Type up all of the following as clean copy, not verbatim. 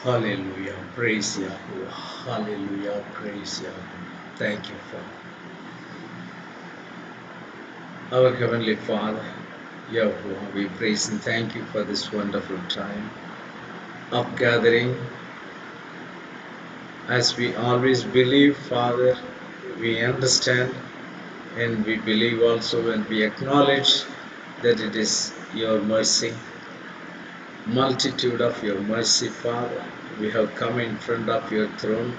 Hallelujah. Praise Yahweh. Hallelujah. Praise Yahweh. Thank you, Father. Our Heavenly Father, Yahweh, we praise and thank you for this wonderful time of gathering. As we always believe, Father, we understand and we believe also and we acknowledge that it is your mercy, multitude of your mercy, Father. We have come in front of your throne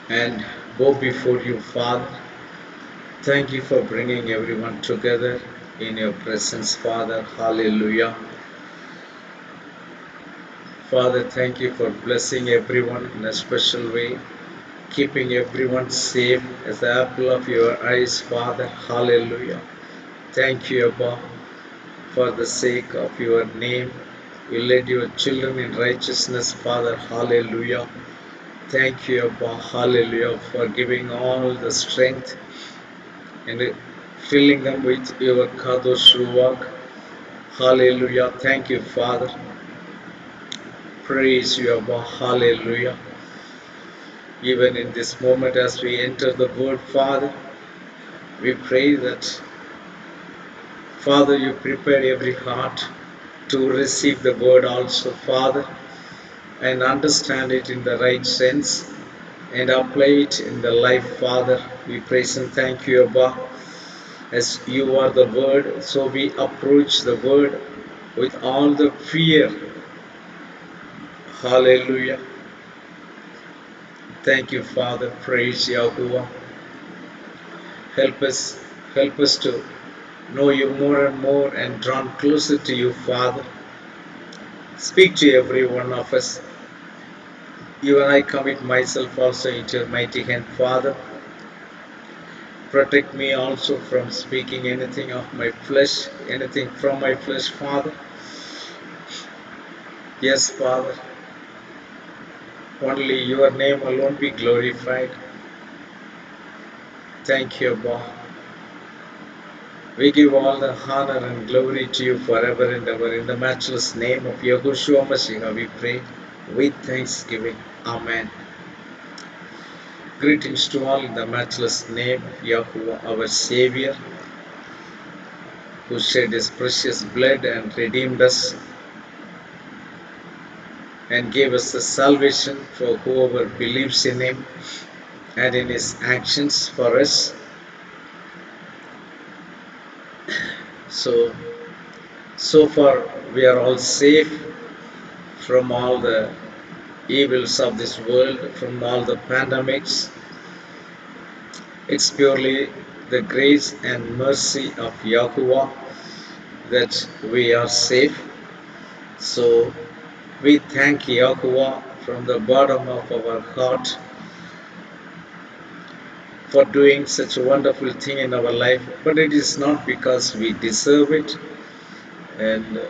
and bow before you, Father. Thank you for bringing everyone together in your presence, Father. Hallelujah. Father, thank you for blessing everyone in a special way, keeping everyone safe as the apple of your eyes, Father. Hallelujah. Thank you, Abba, for the sake of your name. You led your children in righteousness, Father. Hallelujah. Thank you, Abba. Hallelujah, for giving all the strength and filling them with your Kadosh Ruach. Hallelujah. Thank you, Father. Praise you, Abba. Hallelujah. Even in this moment, as we enter the word, Father, we pray that, Father, you prepare every heart to receive the word also, Father, and understand it in the right sense and apply it in the life, Father. We praise and thank you, Abba, as you are the word, so we approach the word with all the fear. Hallelujah. Thank you, Father. Praise Yahuwah. Help us, help us to know you more and more and drawn closer to you, Father. Speak to every one of us. Even I commit myself also into your mighty hand, Father. Protect me also from speaking anything of my flesh, anything from my flesh, Father. Yes, Father. Only your name alone be glorified. Thank you, Abba. We give all the honor and glory to you forever and ever. In the matchless name of Yahushua Mashiach, we pray with thanksgiving. Amen. Greetings to all in the matchless name of Yahuwah, our Savior, who shed his precious blood and redeemed us and gave us the salvation for whoever believes in him and in his actions for us. So far we are all safe from all the evils of this world, from all the pandemics. It's purely the grace and mercy of Yahuwah that we are safe. So we thank Yahuwah from the bottom of our heart for doing such a wonderful thing in our life. But it is not because we deserve it, and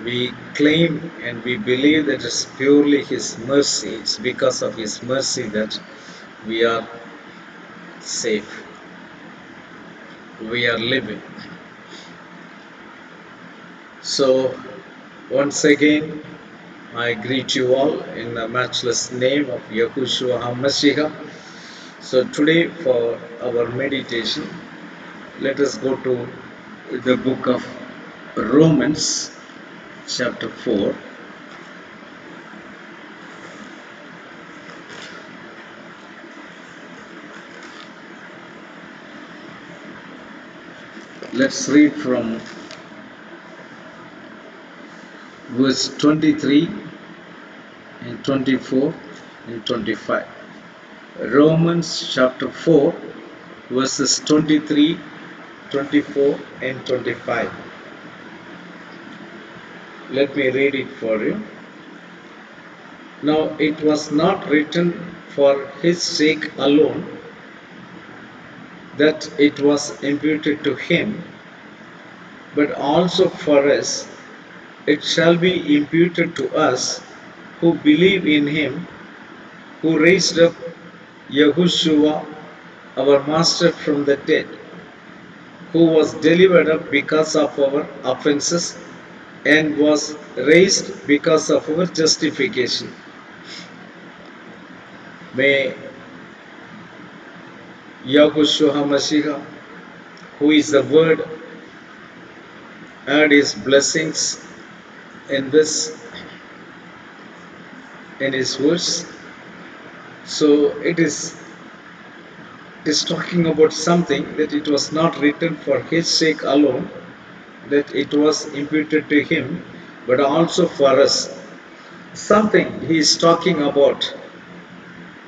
we claim and we believe that it's purely His mercy. It's because of His mercy that we are safe. We are living. So once again, I greet you all in the matchless name of Yahushua HaMashiach. So today for our meditation, let us go to the book of Romans chapter 4. Let's read from verse 23 and 24 and 25. Romans chapter 4 verses 23, 24 and 25. Let me read it for you. Now it was not written for his sake alone that it was imputed to him, but also for us it shall be imputed to us who believe in him who raised up Yahushua, our Master, from the dead, who was delivered up because of our offenses and was raised because of our justification. May Yahushua HaMashiach, who is the Word, add His blessings in this, in His words. So it is talking about something that it was not written for His sake alone, that it was imputed to Him, but also for us. Something He is talking about.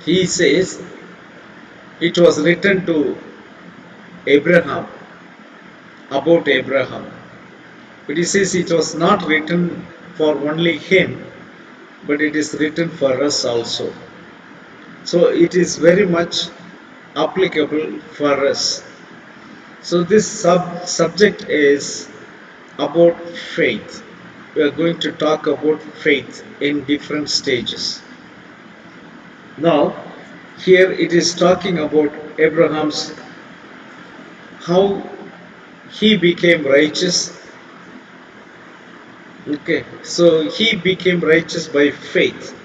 He says it was written to Abraham, about Abraham. But he says it was not written for only him, but it is written for us also. So it is very much applicable for us. So this subject is about faith. We are going to talk about faith in different stages. Now, here it is talking about Abraham's, how he became righteous. Okay, so he became righteous by faith.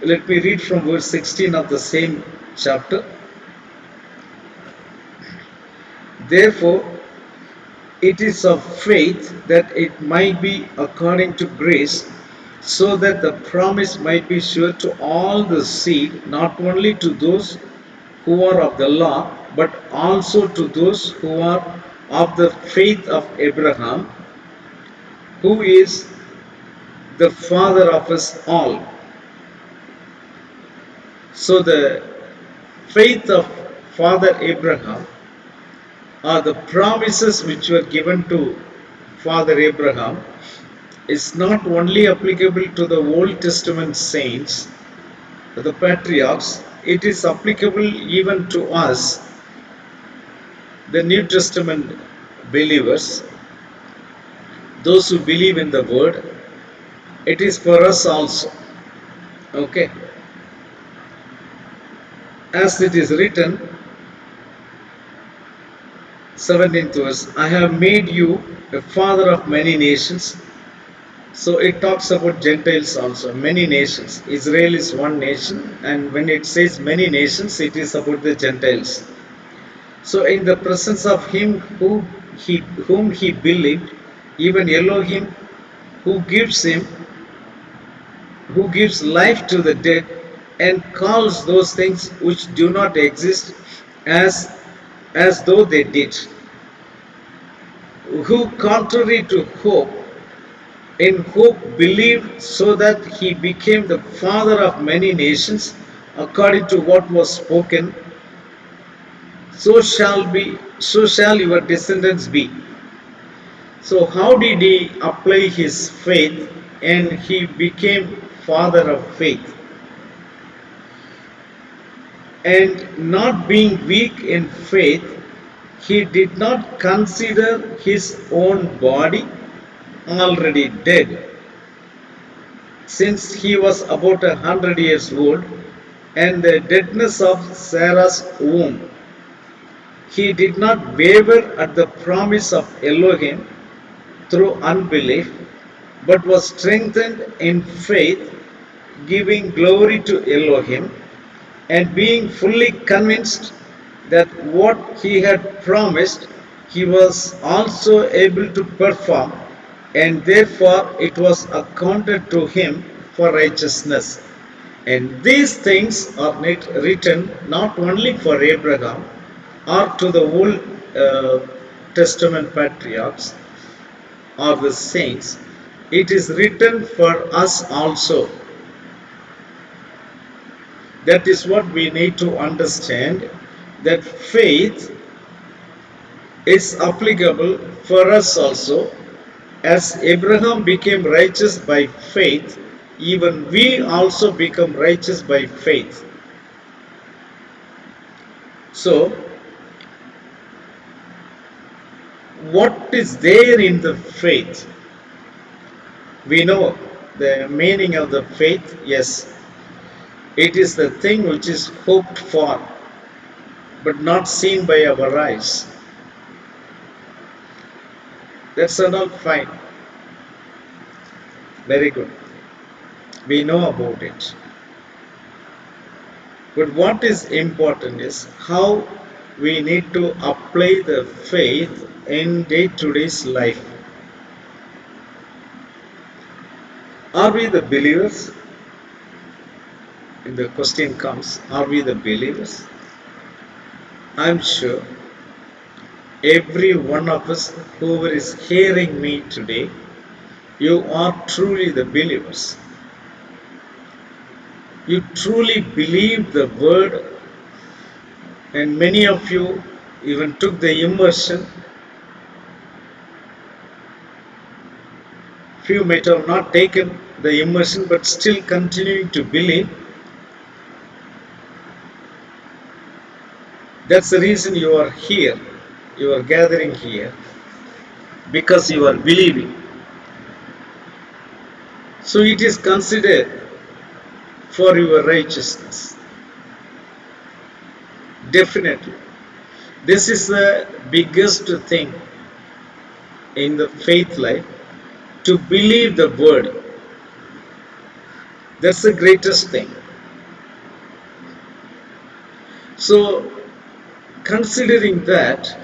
Let me read from verse 16 of the same chapter. Therefore, it is of faith that it might be according to grace, so that the promise might be sure to all the seed, not only to those who are of the law, but also to those who are of the faith of Abraham, who is the father of us all. So the faith of Father Abraham are the promises which were given to Father Abraham is not only applicable to the Old Testament saints, the patriarchs, it is applicable even to us, the New Testament believers, those who believe in the Word. It is for us also. Okay. As it is written, 17th verse, I have made you a father of many nations. So it talks about Gentiles also, many nations. Israel is one nation, and when it says many nations, it is about the Gentiles. So in the presence of him whom he believed, even Elohim, who gives him, who gives life to the dead, and calls those things which do not exist as though they did, who contrary to hope, in hope believed, so that he became the father of many nations, according to what was spoken, so shall your descendants be. So how did he apply his faith, and he became father of faith? And not being weak in faith, he did not consider his own body already dead, since he was about 100 years old, and the deadness of Sarah's womb. He did not waver at the promise of Elohim through unbelief, but was strengthened in faith, giving glory to Elohim, and being fully convinced that what he had promised he was also able to perform, and therefore it was accounted to him for righteousness. And these things are written not only for Abraham or to the Old Testament patriarchs or the saints, it is written for us also. That is what we need to understand, that faith is applicable for us also. As Abraham became righteous by faith, even we also become righteous by faith. So, what is there in the faith? We know the meaning of the faith. Yes, it is the thing which is hoped for, but not seen by our eyes. That's all fine. Very good. We know about it. But what is important is how we need to apply the faith in day-to-day life. Are we the believers? The question comes, are we the believers? I'm sure every one of us, whoever is hearing me today, you are truly the believers. You truly believe the word, and many of you even took the immersion. Few might have not taken the immersion but still continuing to believe. That's the reason you are here. You are gathering here because you are believing. So it is considered for your righteousness. Definitely. This is the biggest thing in the faith life, to believe the word. That's the greatest thing. So, considering that,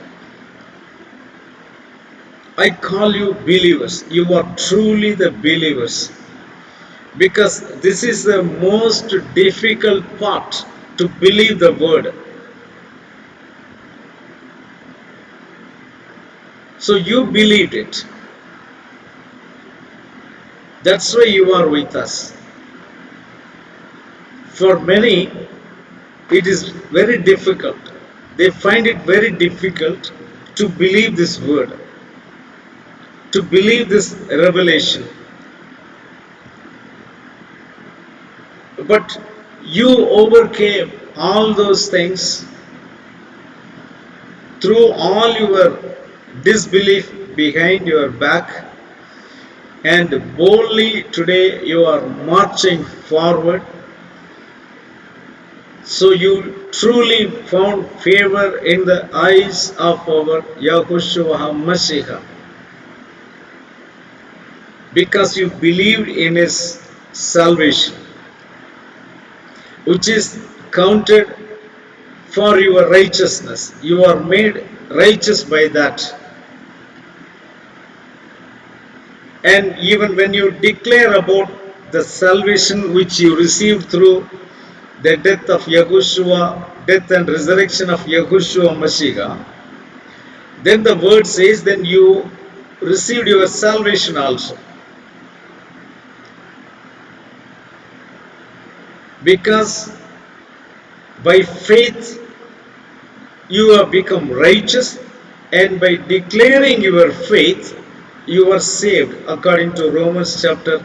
I call you believers. You are truly the believers. Because this is the most difficult part, to believe the word. So you believed it. That's why you are with us. For many, it is very difficult. They find it very difficult to believe this word, to believe this revelation. But you overcame all those things through all your disbelief behind your back, and boldly today you are marching forward. So you truly found favor in the eyes of our Yahushua HaMashiach, because you believed in his salvation, which is counted for your righteousness. You are made righteous by that. And even when you declare about the salvation which you received through the death of Yahushua, death and resurrection of Yahushua Mashiach, then the word says, then you received your salvation also. Because by faith you have become righteous, and by declaring your faith you are saved, according to Romans chapter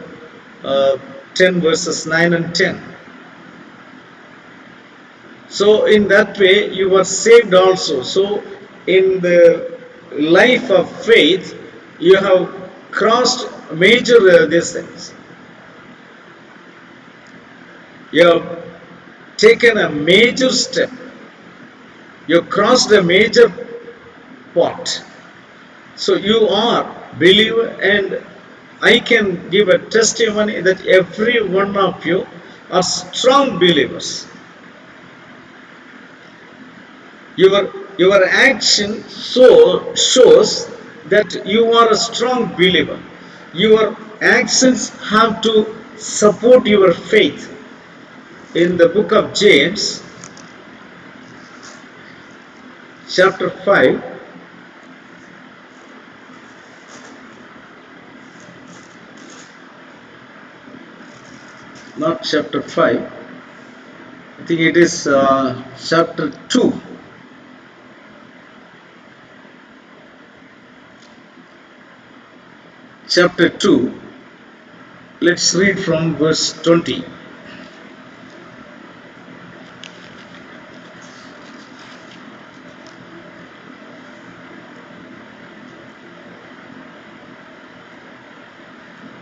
10 verses 9 and 10. So in that way you are saved also. So in the life of faith you have crossed major these things. You have taken a major step. You crossed a major part. So you are believer, and I can give a testimony that every one of you are strong believers. Your action shows that you are a strong believer. Your actions have to support your faith. In the book of James, chapter 5, not chapter 5, I think it is chapter 2. Chapter 2, let's read from verse 20.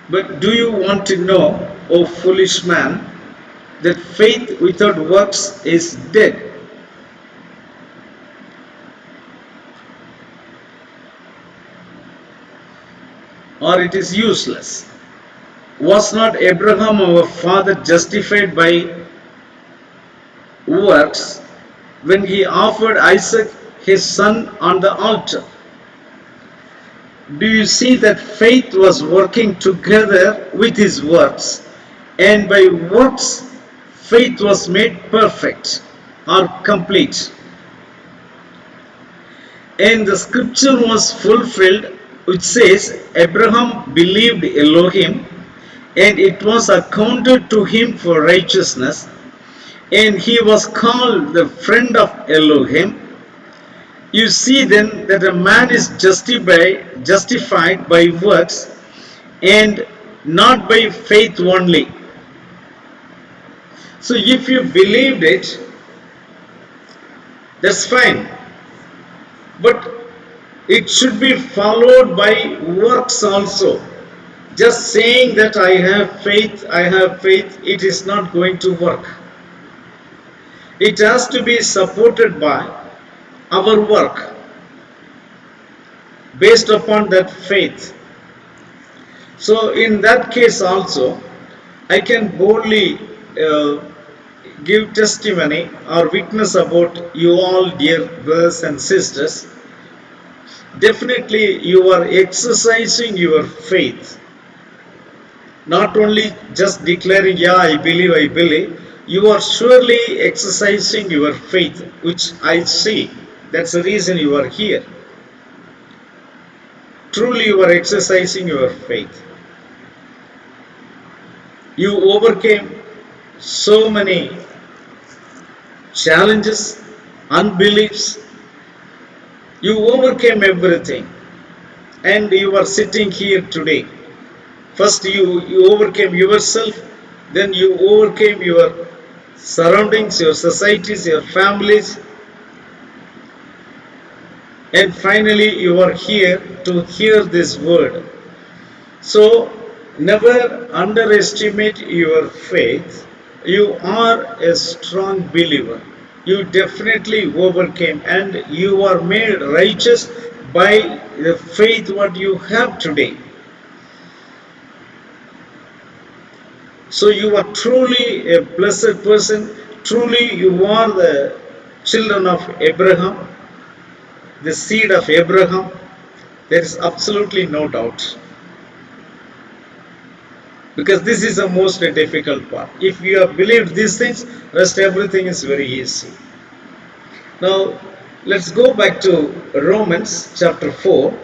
But do you want to know, O foolish man, that faith without works is dead? or it is useless. Was not Abraham our father justified by works when he offered Isaac his son on the altar? Do you see that faith was working together with his works, and by works faith was made perfect or complete? And the scripture was fulfilled, which says, Abraham believed Elohim, and it was accounted to him for righteousness, and he was called the friend of Elohim. You see then that a man is justified by works and not by faith only. So if you believed it, that's fine. But it should be followed by works also. Just saying that I have faith, it is not going to work. It has to be supported by our work based upon that faith. So in that case also, I can boldly give testimony or witness about you all, dear brothers and sisters. Definitely you are exercising your faith. Not only just declaring, yeah, I believe. You are surely exercising your faith, which I see. That's the reason you are here. Truly you are exercising your faith. You overcame so many challenges, unbeliefs. You overcame everything, and you are sitting here today. First you overcame yourself, then you overcame your surroundings, your societies, your families, and finally you are here to hear this word. So never underestimate your faith. You are a strong believer. You definitely overcame, and you are made righteous by the faith what you have today. So you are truly a blessed person. Truly you are the children of Abraham, the seed of Abraham. There is absolutely no doubt. Because this is the most difficult part. If you have believed these things, rest everything is very easy. Now let's go back to Romans chapter 4.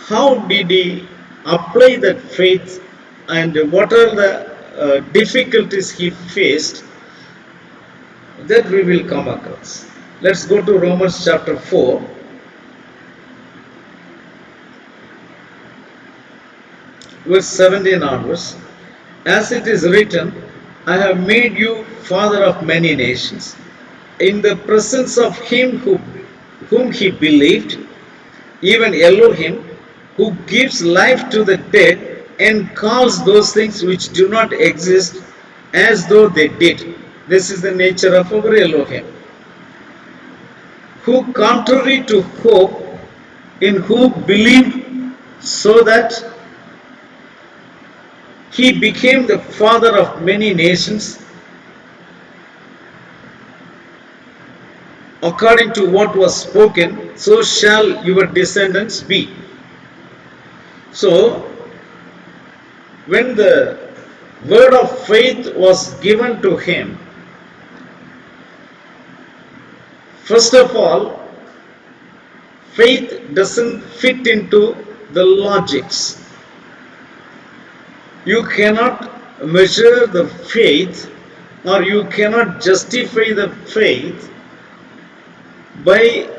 How did he apply that faith, and what are the difficulties he faced, that we will come across. Let's go to Romans chapter 4. Verse 17 onwards. As it is written, I have made you father of many nations, in the presence of him whom he believed, even Elohim, who gives life to the dead and calls those things which do not exist as though they did. This is the nature of our Elohim. Who, contrary to hope, in whom believed, so that he became the father of many nations, according to what was spoken, so shall your descendants be. So, when the word of faith was given to him, first of all, faith doesn't fit into the logics. You cannot measure the faith, or you cannot justify the faith by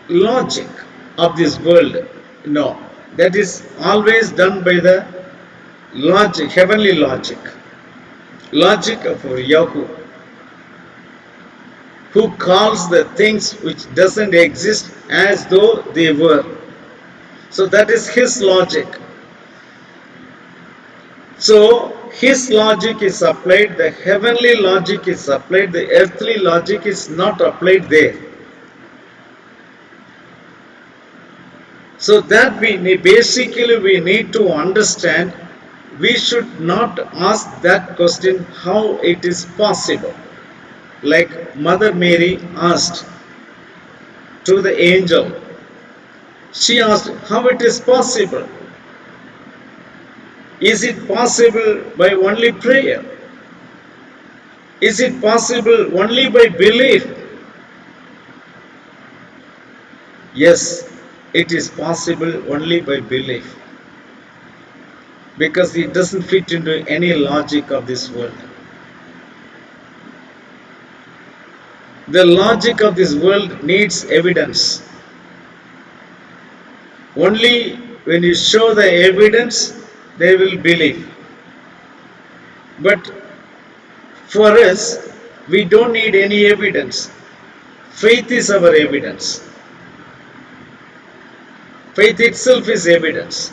logic of this world. No, that is always done by the logic, heavenly logic of Yahweh, who calls the things which doesn't exist as though they were. So that is his logic. So his logic is applied, the heavenly logic is applied, the earthly logic is not applied there. So that we need to understand, we should not ask that question how it is possible. Like Mother Mary asked to the angel, she asked how it is possible. Is it possible by only prayer? Is it possible only by belief? Yes, it is possible only by belief, because it doesn't fit into any logic of this world. The logic of this world needs evidence. Only when you show the evidence, they will believe. But for us, we don't need any evidence. Faith is our evidence. Faith itself is evidence.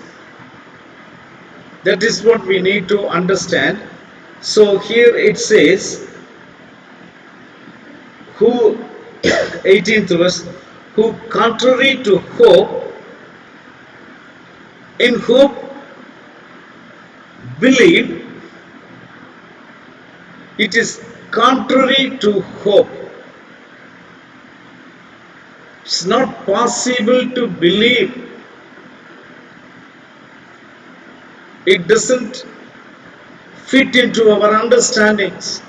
That is what we need to understand. So here it says, who, 18th verse, who contrary to hope, in hope believe. It is contrary to hope. It's not possible to believe. It doesn't fit into our understandings.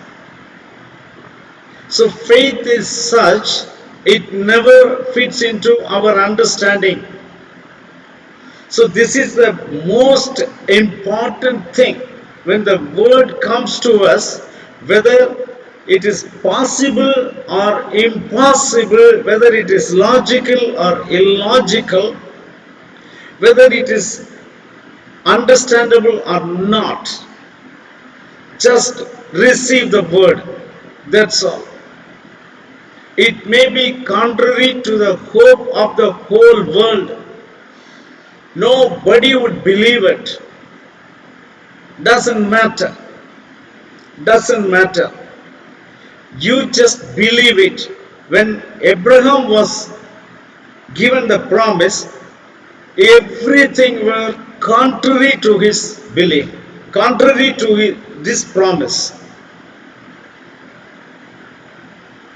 So faith is such, it never fits into our understanding. So this is the most important thing. When the word comes to us, whether it is possible or impossible, whether it is logical or illogical, whether it is understandable or not, just receive the word. That's all. It may be contrary to the hope of the whole world. Nobody would believe it. Doesn't matter. Doesn't matter. You just believe it. When Abraham was given the promise, everything were contrary to his belief, contrary to this promise.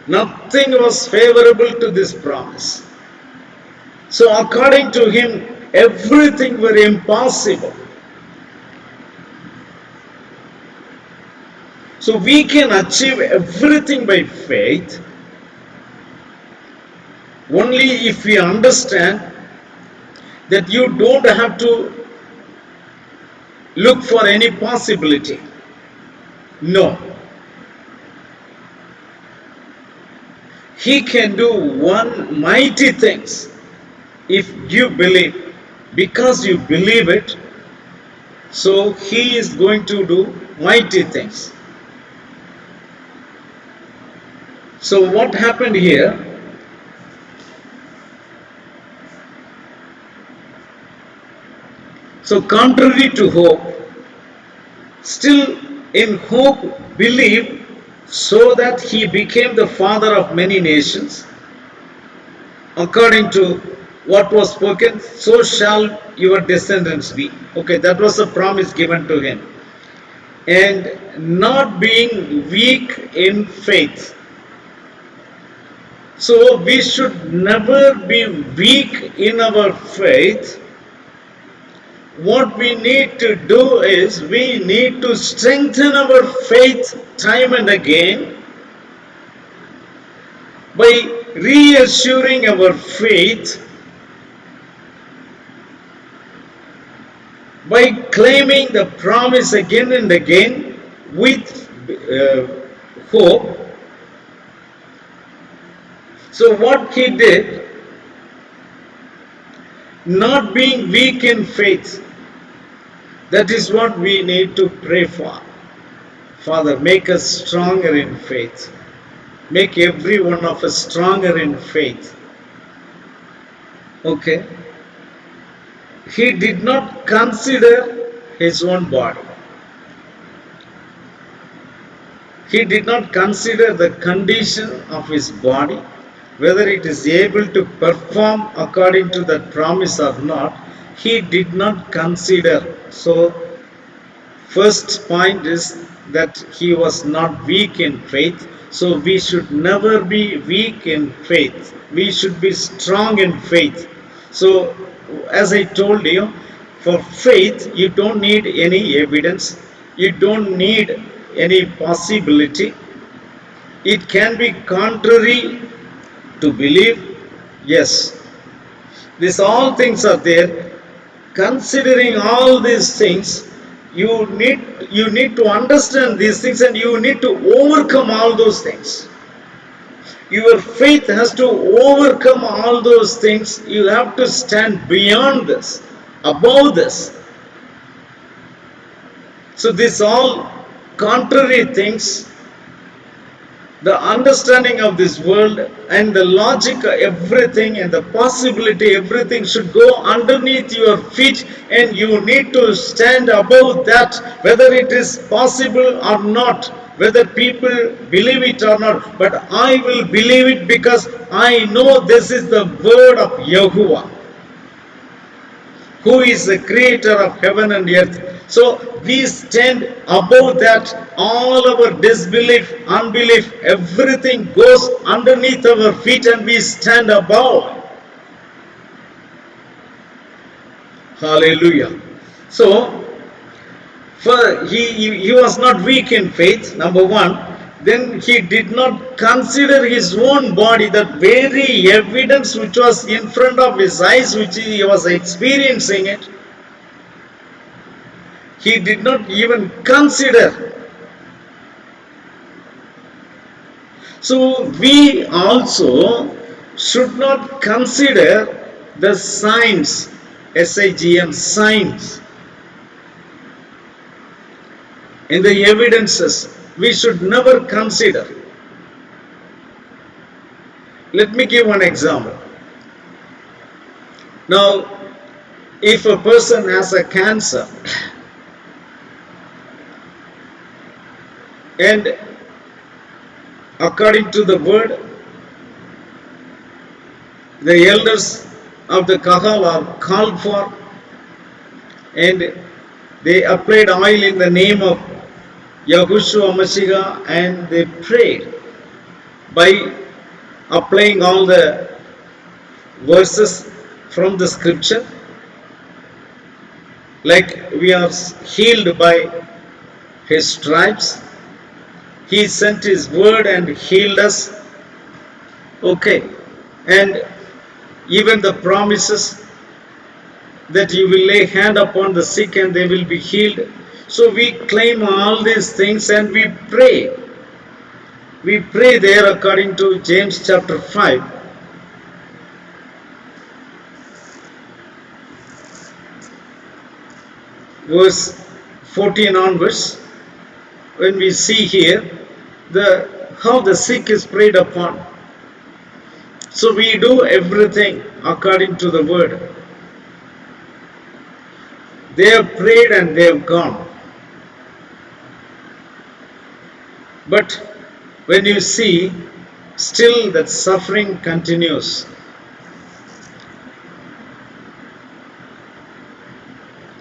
Nothing was favorable to this promise. So according to him, everything were impossible. So we can achieve everything by faith only if we understand that you don't have to look for any possibility. No. He can do one mighty things if you believe. Because you believe it, so he is going to do mighty things. So what happened here? So contrary to hope, still in hope believed, so that he became the father of many nations. According to what was spoken, so shall your descendants be. Okay, that was a promise given to him. And not being weak in faith. So we should never be weak in our faith. What we need to do is we need to strengthen our faith time and again by reassuring our faith, by claiming the promise again and again with hope. So what he did, not being weak in faith, that is what we need to pray for. Father, make us stronger in faith. Make every one of us stronger in faith. Okay. He did not consider his own body. He did not consider the condition of his body. whether it is able to perform according to that promise or not, he did not consider. So, first point is that he was not weak in faith. So, we should never be weak in faith. We should be strong in faith. So, as I told you, for faith, you don't need any evidence, you don't need any possibility. It can be contrary to believe. Yes, these all things are there. Considering all these things, you need to understand these things, and you need to overcome all those things. Your faith has to overcome all those things. You have to stand beyond this, above this. So these all contrary things, the understanding of this world and the logic, everything, and the possibility, everything should go underneath your feet, and you need to stand above that, whether it is possible or not, whether people believe it or not. But I will believe it because I know this is the word of Yahuwah, who is the creator of heaven and earth. So we stand above that. All our disbelief, unbelief, everything goes underneath our feet, and we stand above. Hallelujah. So for he was not weak in faith, number one. Then he did not consider his own body, that very evidence which was in front of his eyes, which he was experiencing it. He did not even consider. So we also should not consider the signs, SIGN, signs, in the evidences. We should never consider. Let me give one example. Now, if a person has a cancer, and according to the word, the elders of the Kahal are called for, and they applied oil in the name of Yahushua Mashiach, and they prayed by applying all the verses from the scripture, like we are healed by his stripes. He sent his word and healed us. Okay. And even the promises that you will lay hand upon the sick and they will be healed. So we claim all these things and we pray. We pray there according to James chapter 5. Verse 14 onwards. When we see here how the sick is prayed upon. So we do everything according to the word. They have prayed and they have gone. But when you see, still that suffering continues.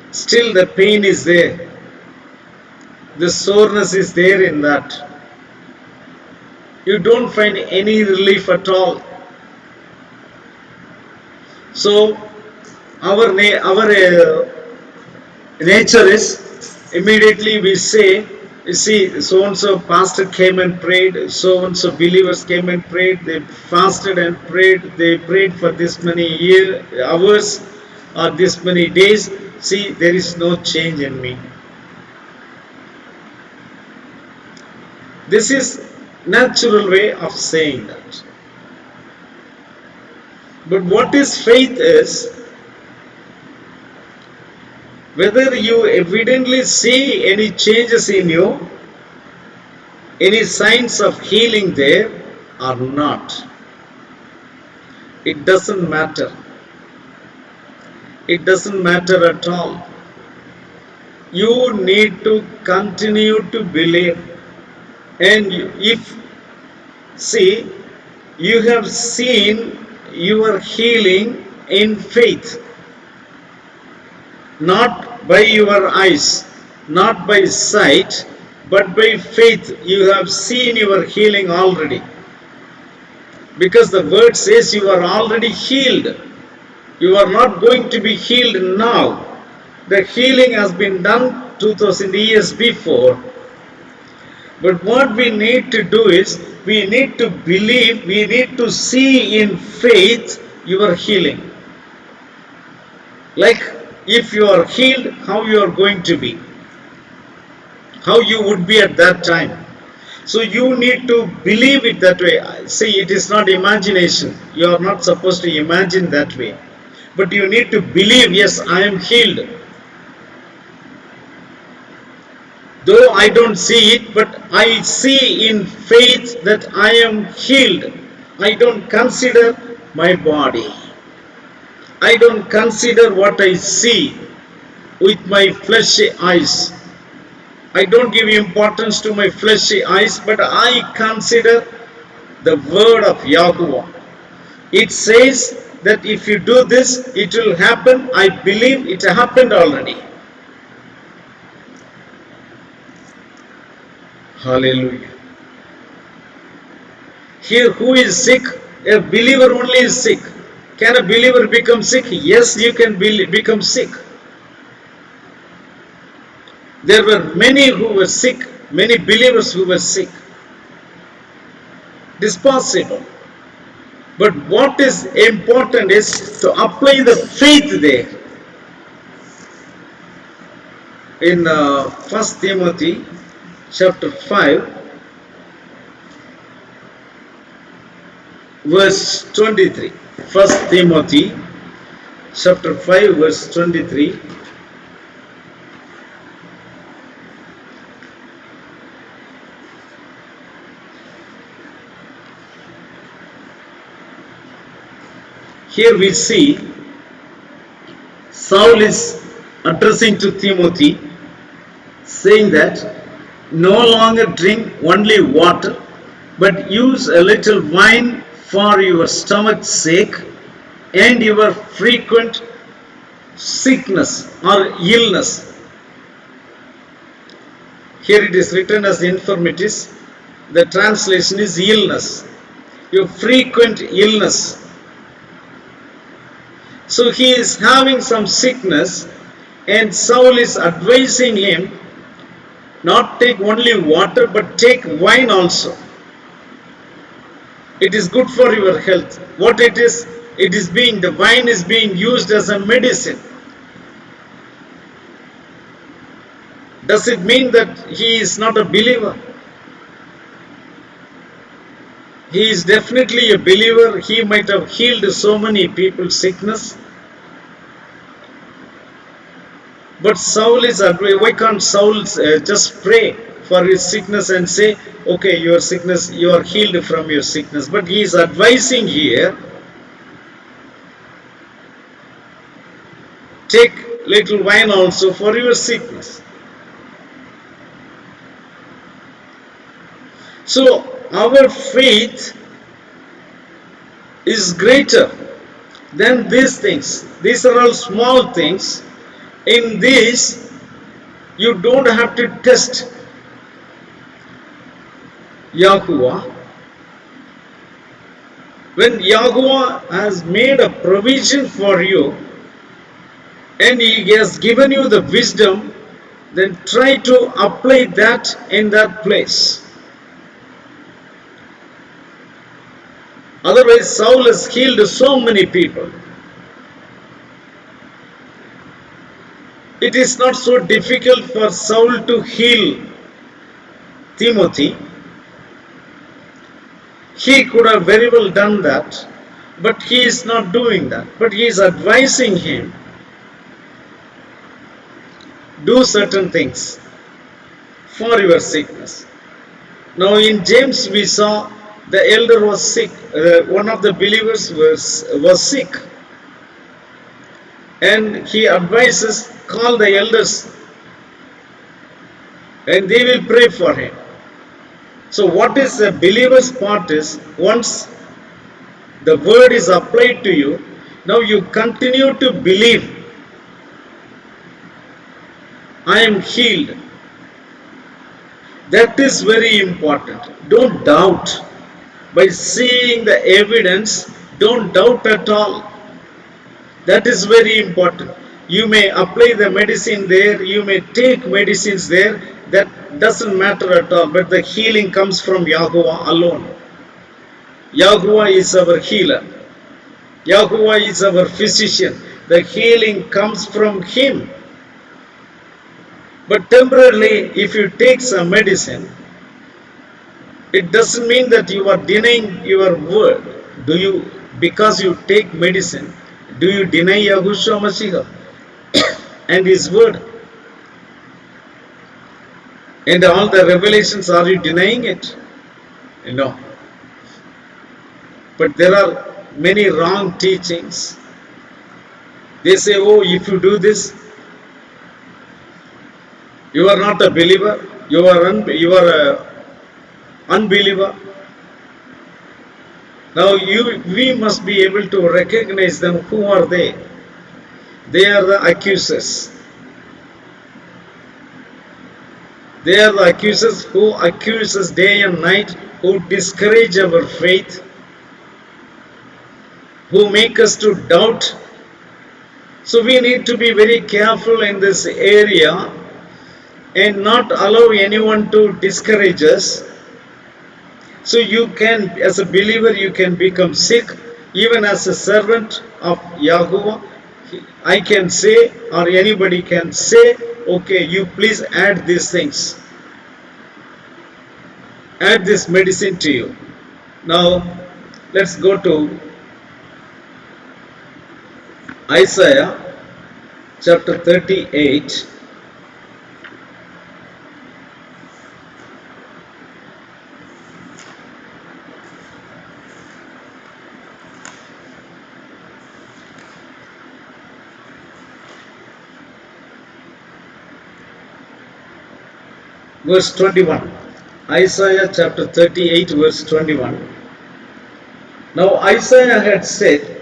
Still the pain is there. The soreness is there in that. You don't find any relief at all. So our nature is, immediately we say, you see, so and so pastor came and prayed, so and so believers came and prayed, they fasted and prayed, they prayed for this many hours or this many days. See, there is no change in me. This is natural way of saying that. But what is faith is, whether you evidently see any changes in you, any signs of healing there or not. It doesn't matter. It doesn't matter at all. You need to continue to believe. And if, see, You have seen your healing in faith, not by your eyes, not by sight, but by faith. You have seen your healing already. Because the word says you are already healed. You are not going to be healed now. The healing has been done 2000 years before. But what we need to do is, we need to believe, we need to see in faith your healing. Like if you are healed, how you are going to be, how you would be at that time. So you need to believe it that way. See, it is not imagination. You are not supposed to imagine that way. But you need to believe, yes, I am healed. Though I don't see it, but I see in faith that I am healed. I don't consider my body. I don't consider what I see with my fleshy eyes. I don't give importance to my fleshy eyes, but I consider the word of Yahuwah. It says that if you do this, it will happen. I believe it happened already. Hallelujah. Here, who is sick? A believer only is sick. Can a believer become sick? Yes, you can become sick. There were many who were sick, many believers who were sick. It is possible. But what is important is to apply the faith there. In 1 Timothy chapter 5, verse 23. 1 Timothy chapter 5, verse 23. Here we see Saul is addressing to Timothy, saying that no longer drink only water, but use a little wine for your stomach's sake and your frequent sickness or illness. Here it is written as infirmities. The translation is illness. Your frequent illness. So he is having some sickness, and Saul is advising him not take only water but take wine also. It is good for your health. What it is the wine is being used as a medicine. Does it mean that he is not a believer? He is definitely a believer. He might have healed so many people's sickness. But Saul is advising, why can't Saul just pray for his sickness and say, okay, your sickness, you are healed from your sickness. But he is advising here, take little wine also for your sickness. So our faith is greater than these things. These are all small things. In this, you don't have to test Yahuwah. When Yahuwah has made a provision for you and He has given you the wisdom, then try to apply that in that place. Otherwise, Saul has healed so many people. It is not so difficult for Saul to heal Timothy. He could have very well done that, but he is not doing that. But he is advising him, do certain things for your sickness. Now in James we saw the elder was sick. One of the believers was sick. And he advises, call the elders and they will pray for him. So what is the believer's part is, once the word is applied to you. Now you continue to believe, I am healed. That is very important. Don't doubt. By seeing the evidence, don't doubt at all. That is very important. You may apply the medicine there, you may take medicines there, that doesn't matter at all. But the healing comes from Yahuwah alone. Yahuwah is our healer. Yahuwah is our physician. The healing comes from Him. But temporarily, if you take some medicine, it doesn't mean that you are denying your word. Do you, because you take medicine, do you deny Yahushua Mashiach and His word? And all the revelations, are you denying it? No. But there are many wrong teachings. They say, oh, if you do this, you are not a believer, you are a unbeliever. Now we must be able to recognize them. Who are they? They are the accusers. They are the accusers who accuse us day and night, who discourage our faith, who make us to doubt. So we need to be very careful in this area and not allow anyone to discourage us. So you can, as a believer, you can become sick. Even as a servant of Yahuwah, I can say, or anybody can say, okay, you please add these things. Add this medicine to you. Now, let's go to Isaiah chapter 38. Verse 21. Isaiah chapter 38 verse 21. Now Isaiah had said,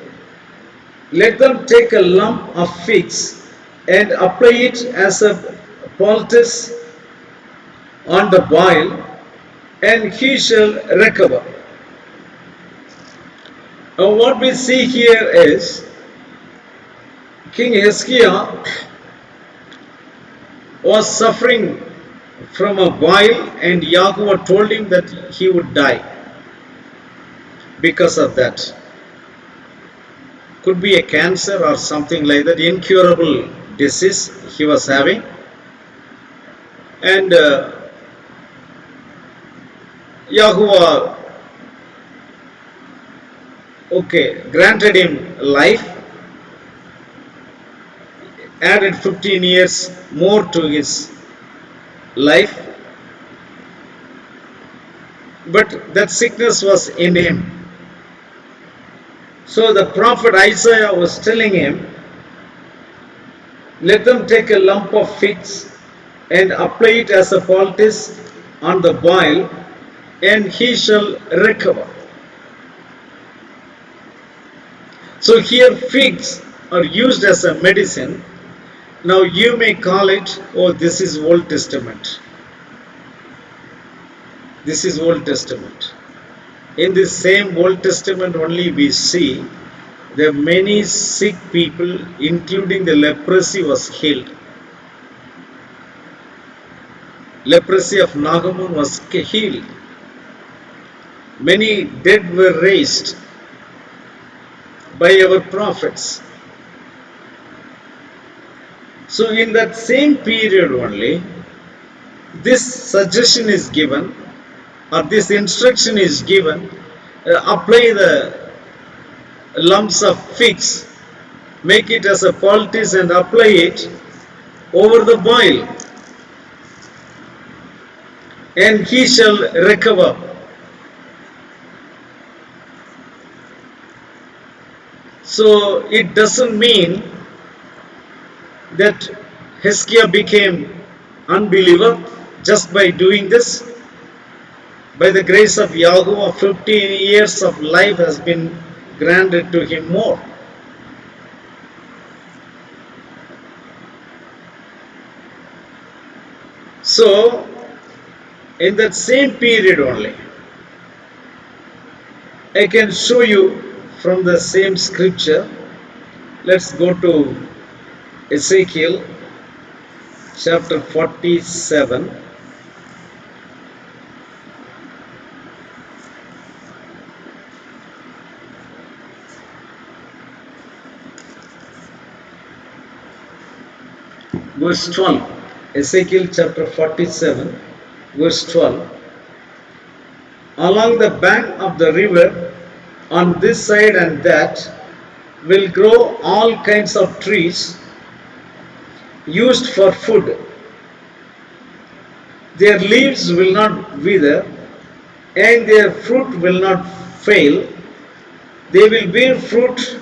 let them take a lump of figs and apply it as a poultice on the boil, and he shall recover. Now what we see here is King Hezekiah was suffering from a boil, and Yahuwah told him that he would die because of that. Could be a cancer or something like that, incurable disease he was having. And Yahuwah granted him life, added 15 years more to his life, but that sickness was in him. So the prophet Isaiah was telling him, let them take a lump of figs and apply it as a poultice on the boil, and he shall recover. So here figs are used as a medicine. Now you may call it, oh, this is Old Testament. This is Old Testament. In this same Old Testament only we see the many sick people, including the leprosy, was healed. Leprosy of Naaman was healed. Many dead were raised by our prophets. So in that same period only, this suggestion is given, or this instruction is given, apply the lumps of figs, make it as a poultice and apply it over the boil, and he shall recover. So it doesn't mean that Hezekiah became unbeliever just by doing this. By the grace of Yahuwah, 15 years of life has been granted to him more. So, in that same period only, I can show you from the same scripture. Let's go to Ezekiel chapter 47. Verse 12. Ezekiel chapter 47, verse 12. Along the bank of the river, on this side and that, will grow all kinds of trees used for food. Their leaves will not wither, and their fruit will not fail. They will bear fruit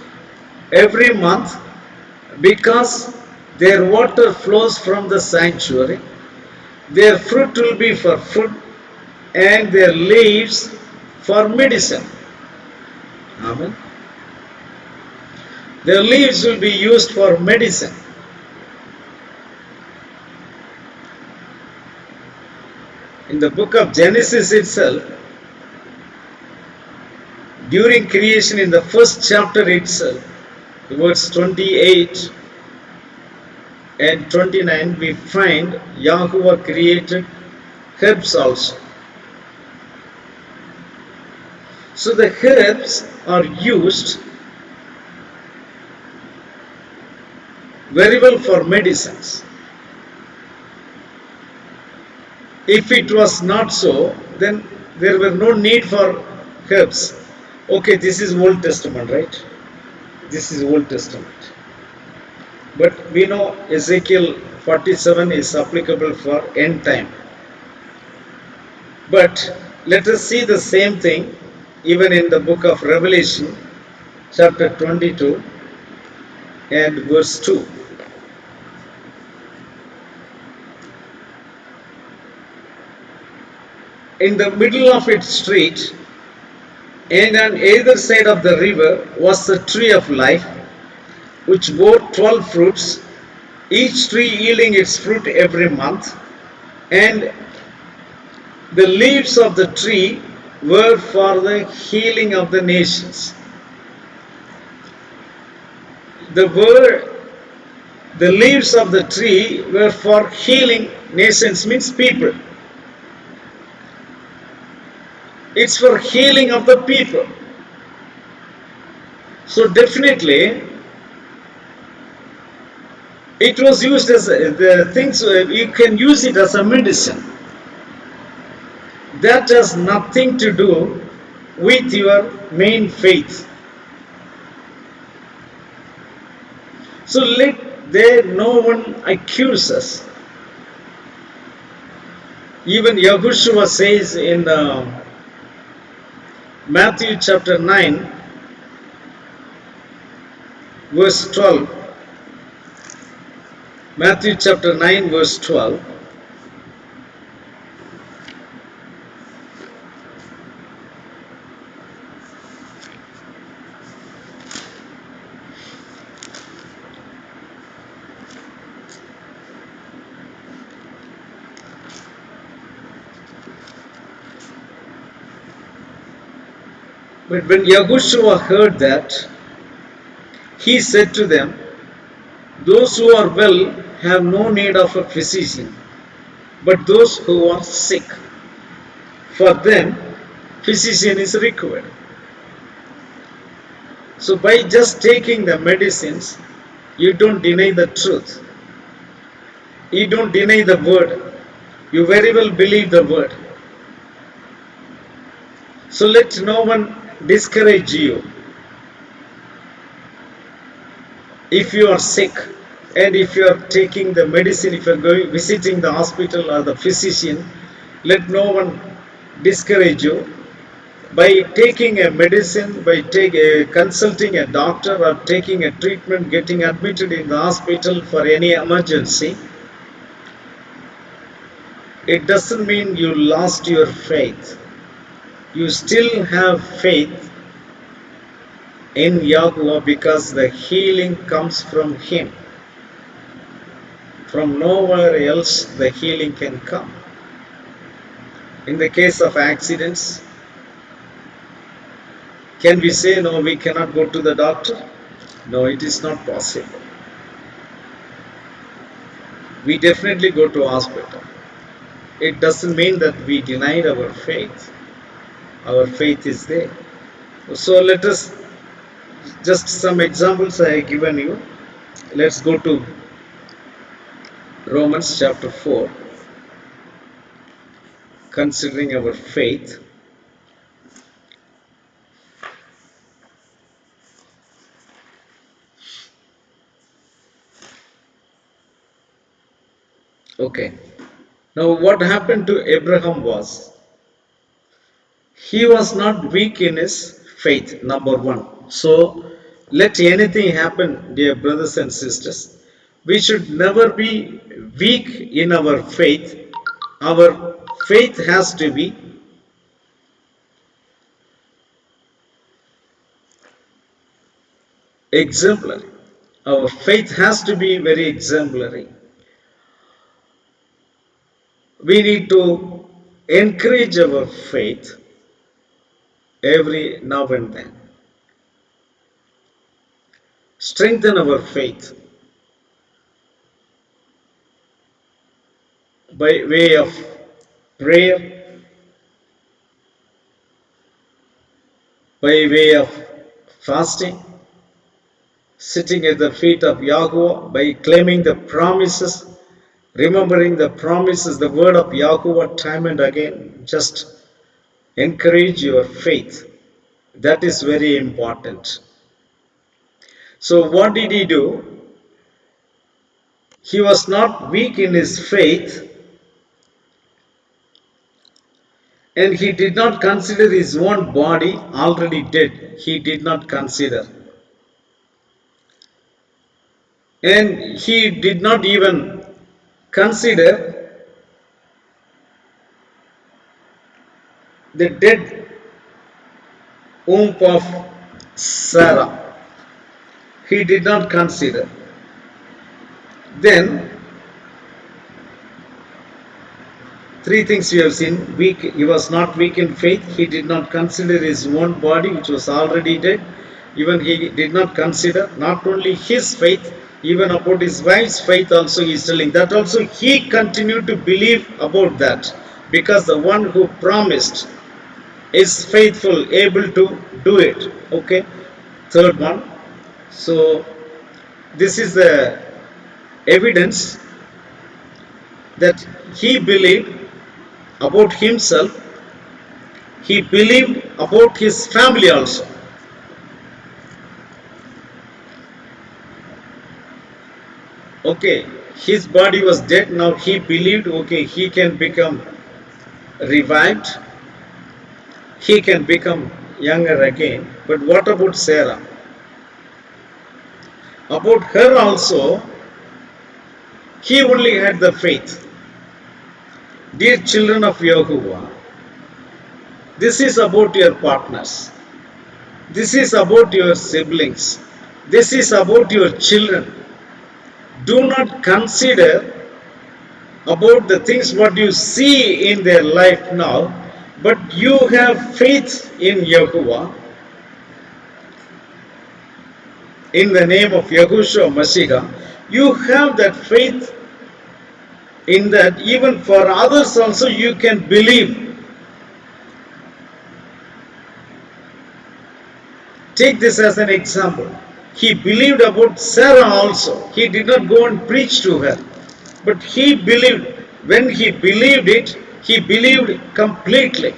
every month, because their water flows from the sanctuary. Their fruit will be for food, and their leaves for medicine. Amen. Their leaves will be used for medicine. In the book of Genesis itself, during creation, in the first chapter itself, verse 28 and 29, we find Yahuwah created herbs also. So the herbs are used very well for medicines. If it was not so, then there were no need for herbs. Okay, this is Old Testament, right? This is Old Testament. But we know Ezekiel 47 is applicable for end time. But let us see the same thing even in the book of Revelation, chapter 22 and verse 2. In the middle of its street, and on either side of the river, was the tree of life, which bore 12 fruits, each tree yielding its fruit every month, and the leaves of the tree were for the healing of the nations. The leaves of the tree were for healing nations, means people. It's for healing of the people. So definitely it was used as the things, you can use it as a medicine. That has nothing to do with your main faith. So let there no one accuse us. Even Yahushua says in Matthew chapter 9, verse 12. Matthew chapter 9, verse 12. But when Yahushua heard that, he said to them, those who are well have no need of a physician, but those who are sick. For them, physician is required. So by just taking the medicines, you don't deny the truth. You don't deny the word. You very well believe the word. So let no one discourage you. If you are sick and if you are taking the medicine, if you are going visiting the hospital or the physician, let no one discourage you. By taking a medicine, by consulting a doctor or taking a treatment, getting admitted in the hospital for any emergency, it doesn't mean you lost your faith. You still have faith in Yahuwah because the healing comes from Him. From nowhere else the healing can come. In the case of accidents, can we say no, we cannot go to the doctor? No, it is not possible. We definitely go to hospital. It doesn't mean that we denied our faith. Our faith is there. So let us, just some examples I have given you. Let's go to Romans chapter 4, considering our faith. Okay. Now what happened to Abraham was, he was not weak in his faith, number one. So let anything happen, dear brothers and sisters, we should never be weak in our faith. Our faith has to be exemplary. Our faith has to be very exemplary. We need to encourage our faith every now and then. Strengthen our faith by way of prayer, by way of fasting, sitting at the feet of Yahuwah, by claiming the promises, remembering the promises, the word of Yahuwah time and again. Just encourage your faith. That is very important. So what did he do? He was not weak in his faith, and he did not consider his own body already dead. He did not consider. And he did not even consider the dead womb of Sarah. He did not consider. Then, three things we have seen. Weak, he was not weak in faith. He did not consider his own body, which was already dead. Even he did not consider not only his faith, even about his wife's faith also he is telling. That also he continued to believe about that. Because the one who promised is faithful, able to do it. Okay. Third one. So this is the evidence that he believed about himself. He believed about his family also. Okay, his body was dead. Now he believed, okay, he can become revived. He can become younger again. But what about Sarah? About her also, he only had the faith. Dear children of Yahuwah, this is about your partners. This is about your siblings. This is about your children. Do not consider about the things what you see in their life now, but you have faith in Yahuwah, in the name of Yahushua Mashiach. You have that faith in that even for others also you can believe. Take this as an example. He believed about Sarah also. He did not go and preach to her, but he believed. When he believed it, he believed completely.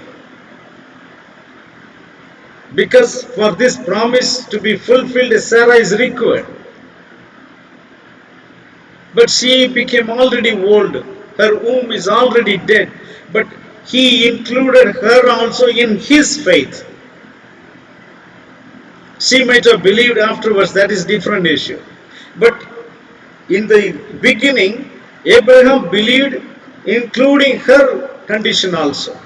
Because for this promise to be fulfilled, Sarah is required. But she became already old. Her womb is already dead. But he included her also in his faith. She might have believed afterwards, that is different issue. But in the beginning, Abraham believed, including her condition also.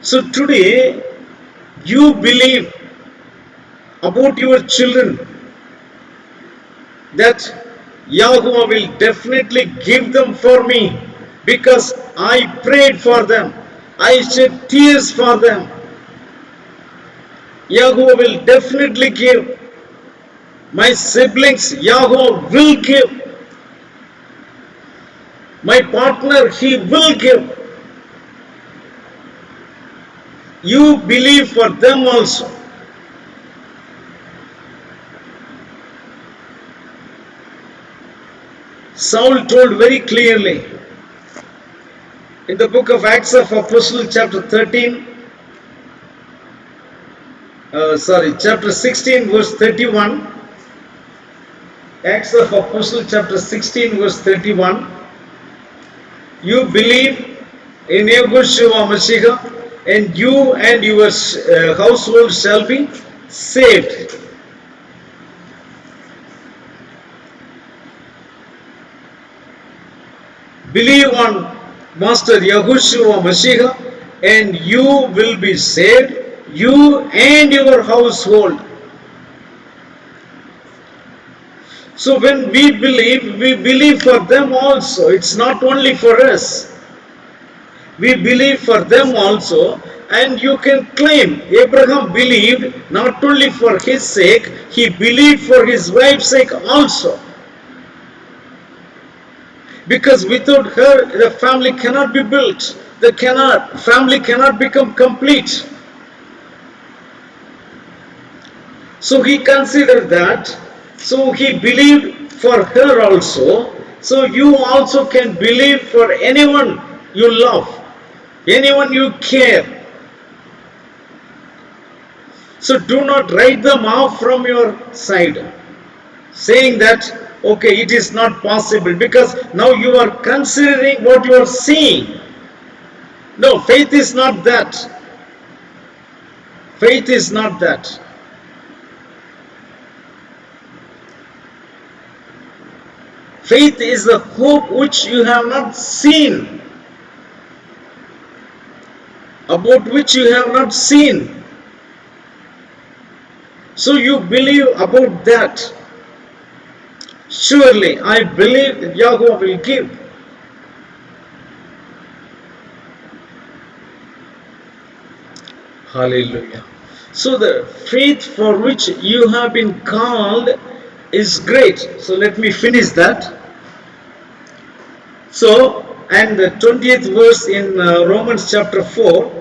So today, You believe about your children that Yahuwah will definitely give them for me because I prayed for them. I shed tears for them. Yahuwah will definitely give. My siblings, Yahuwah will give. My partner, he will give. You believe for them also. Saul told very clearly in the book of Acts of Apostles, chapter 13, chapter 16, verse 31. Acts of Apostles, chapter 16, verse 31. You believe in Yahushua Mashiach, and you and your household shall be saved. Believe on Master Yahushua Mashiach, and you will be saved, you and your household. So when we believe for them also. It's not only for us. We believe for them also, and you can claim Abraham believed not only for his sake, he believed for his wife's sake also. Because without her, the family cannot be built. The family cannot become complete. So he considered that. So he believed for her also. So you also can believe for anyone you love, anyone you care. So do not write them off from your side, saying that, okay, it is not possible, because now you are considering what you are seeing. No, faith is not that. Faith is not that. Faith is the hope which you have not seen, about which you have not seen. So you believe about that. Surely I believe that Yahweh will give. Hallelujah. So the faith for which you have been called is great. So let me finish that. So, and the 20th verse in Romans chapter 4,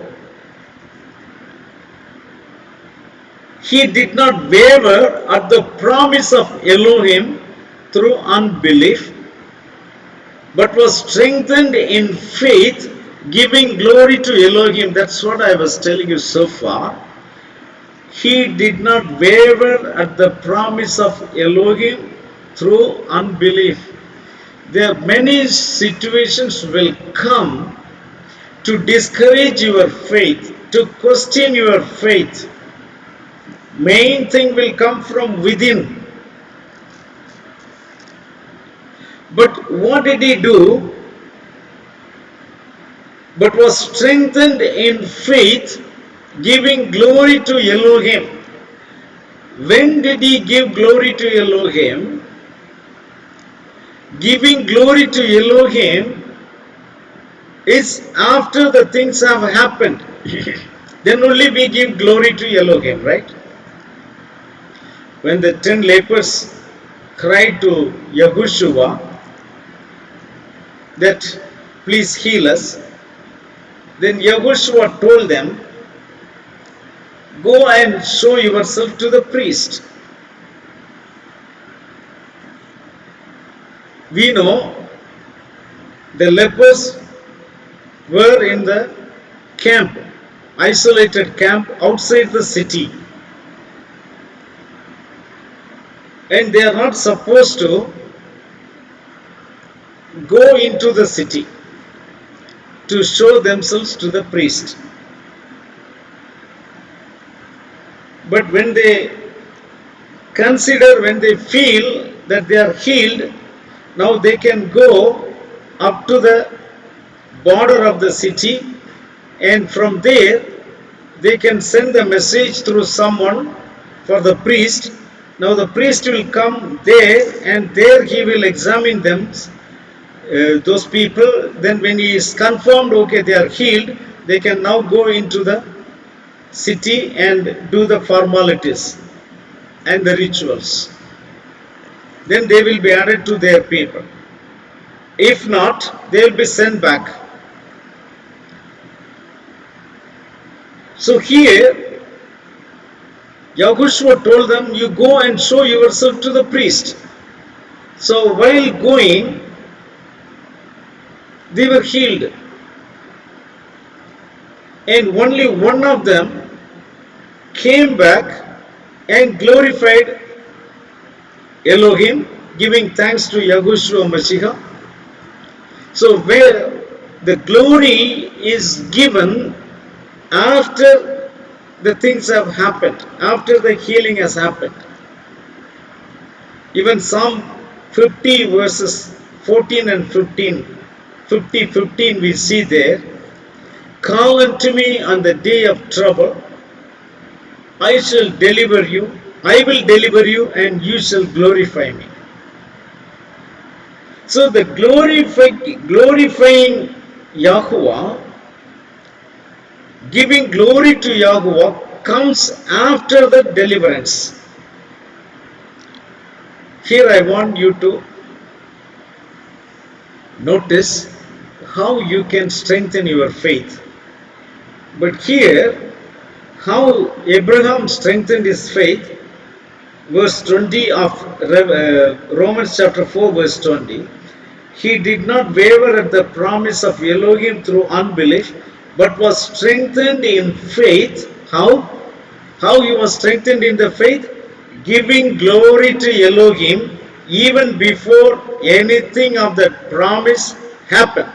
he did not waver at the promise of Elohim through unbelief, but was strengthened in faith, giving glory to Elohim. That's what I was telling you so far. He did not waver at the promise of Elohim through unbelief. There are many situations will come to discourage your faith, to question your faith. Main thing will come from within. But what did he do? But was strengthened in faith, giving glory to Elohim. When did he give glory to Elohim? Giving glory to Elohim is after the things have happened. Then only we give glory to Elohim, right? When the 10 lepers cried to Yahushua that please heal us, then Yahushua told them, go and show yourself to the priest. We know the lepers were in the camp, isolated camp outside the city. And they are not supposed to go into the city to show themselves to the priest. But when they consider, when they feel that they are healed, now they can go up to the border of the city, and from there they can send the message through someone for the priest. Now the priest will come there, and there he will examine them, those people. Then when he is confirmed, okay, they are healed, they can now go into the city and do the formalities and the rituals. Then they will be added to their people. If not, they will be sent back. So here, Yahushua told them, you go and show yourself to the priest. So while going, they were healed. And only one of them came back and glorified Elohim, giving thanks to Yahushua Mashiach. So where the glory is given after the things have happened, after the healing has happened. Even Psalm 50 verses 14 and 15, 15 we see there, call unto me on the day of trouble, I shall deliver you, I will deliver you, and you shall glorify me. So the glorifying Yahuwah, giving glory to Yahuwah, comes after the deliverance. Here I want you to notice how you can strengthen your faith. But here, how Abraham strengthened his faith, verse 20 of Romans chapter 4 verse 20, he did not waver at the promise of Elohim through unbelief, but was strengthened in faith. How? How he was strengthened in the faith? Giving glory to Elohim even before anything of that promise happened.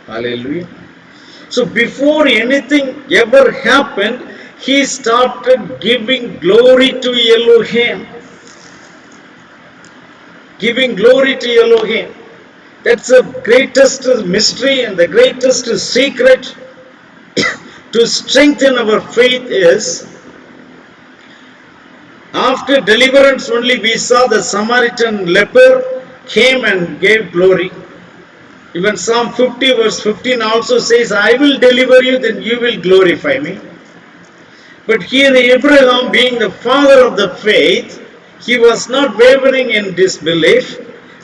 Hallelujah. So before anything ever happened, he started giving glory to Elohim. Giving glory to Elohim. That's the greatest mystery and the greatest secret to strengthen our faith is, after deliverance only we saw the Samaritan leper came and gave glory. Even Psalm 50 verse 15 also says, I will deliver you, then you will glorify me. But here Abraham, being the father of the faith, he was not wavering in disbelief.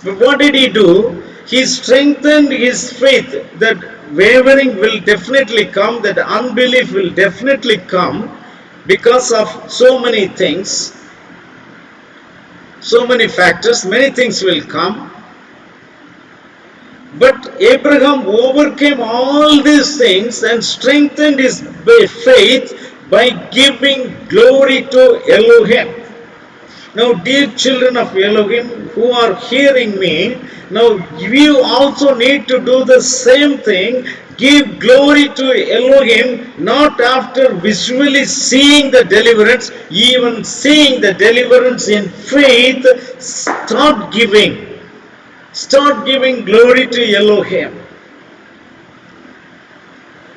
But what did he do? He strengthened his faith that wavering will definitely come, that unbelief will definitely come because of so many things, so many factors, many things will come. But Abraham overcame all these things and strengthened his faith by giving glory to Elohim. Now, dear children of Elohim who are hearing me, now you also need to do the same thing. Give glory to Elohim, not after visually seeing the deliverance, even seeing the deliverance in faith. Start giving. Start giving glory to Elohim.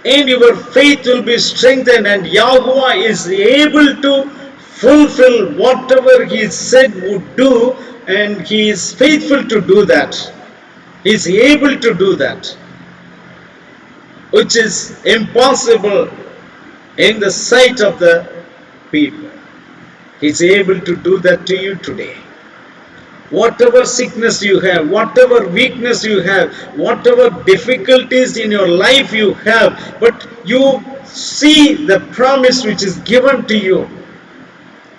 And your faith will be strengthened, and Yahuwah is able to fulfill whatever he said would do, and he is faithful to do that. He is able to do that, which is impossible in the sight of the people. He is able to do that to you today. Whatever sickness you have, whatever weakness you have, whatever difficulties in your life you have, but you see the promise which is given to you.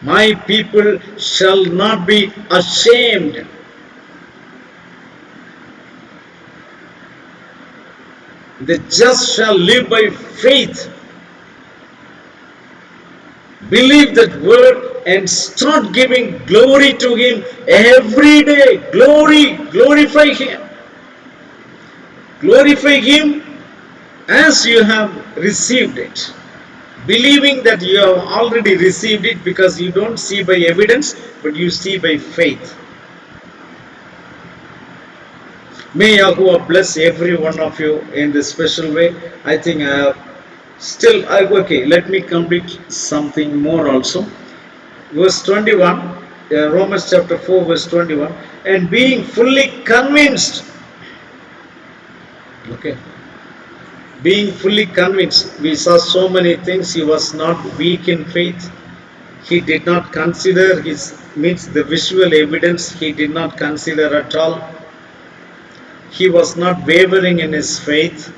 My people shall not be ashamed. The just shall live by faith. Believe that word and start giving glory to him every day. Glorify him. Glorify him as you have received it. Believing that you have already received it, because you don't see by evidence, but you see by faith. May Yahuwah bless every one of you in this special way. I think I have Still, okay, let me complete something more also. Verse 21, Romans chapter 4, verse 21, and being fully convinced, okay, being fully convinced, we saw so many things. He was not weak in faith. He did not consider his, means the visual evidence, he did not consider at all. He was not wavering in his faith,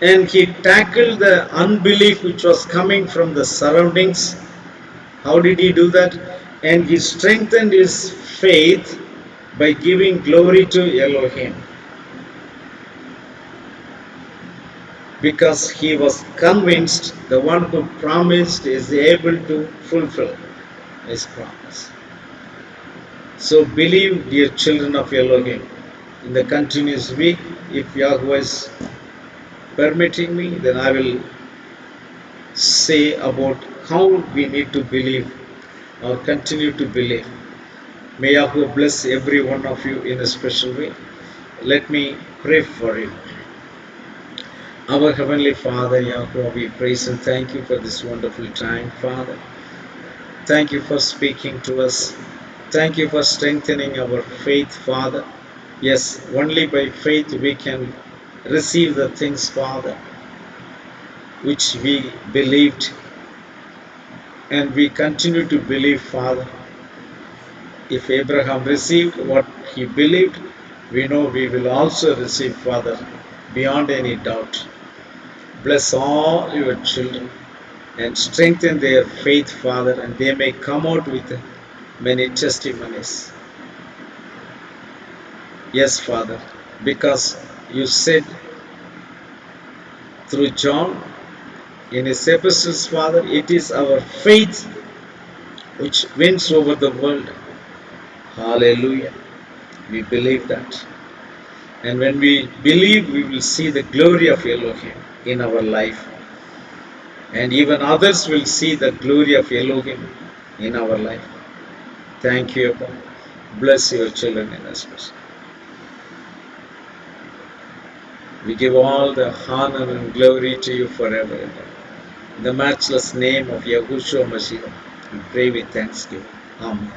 and he tackled the unbelief which was coming from the surroundings. How did he do that? And he strengthened his faith by giving glory to Elohim, because he was convinced the one who promised is able to fulfill his promise. So believe, dear children of Elohim, in the continuous week. If Yahweh is permitting me, then I will say about how we need to believe or continue to believe. May Yahweh bless every one of you in a special way. Let me pray for you. Our Heavenly Father, Yahweh, we praise and thank you for this wonderful time, Father. Thank you for speaking to us. Thank you for strengthening our faith, Father. Yes, only by faith we can receive the things, Father, which we believed, and we continue to believe, Father. If Abraham received what he believed, we know we will also receive, Father, beyond any doubt. Bless all your children and strengthen their faith, Father, and they may come out with many testimonies. Yes, Father, because you said through John in his epistles, Father, it is our faith which wins over the world. Hallelujah. We believe that. And when we believe, we will see the glory of Elohim in our life. And even others will see the glory of Elohim in our life. Thank you, Abba. Bless your children in us. We give all the honor and glory to you forever and ever. In the matchless name of Yahushua Mashiach, we pray with thanksgiving. Amen.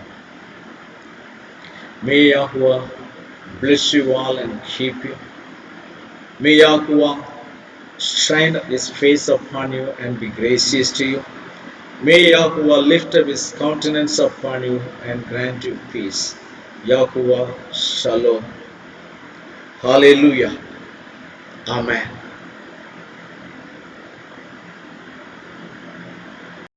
May Yahuwah bless you all and keep you. May Yahuwah shine his face upon you and be gracious to you. May Yahuwah lift up his countenance upon you and grant you peace. Yahuwah Shalom. Hallelujah. Amen.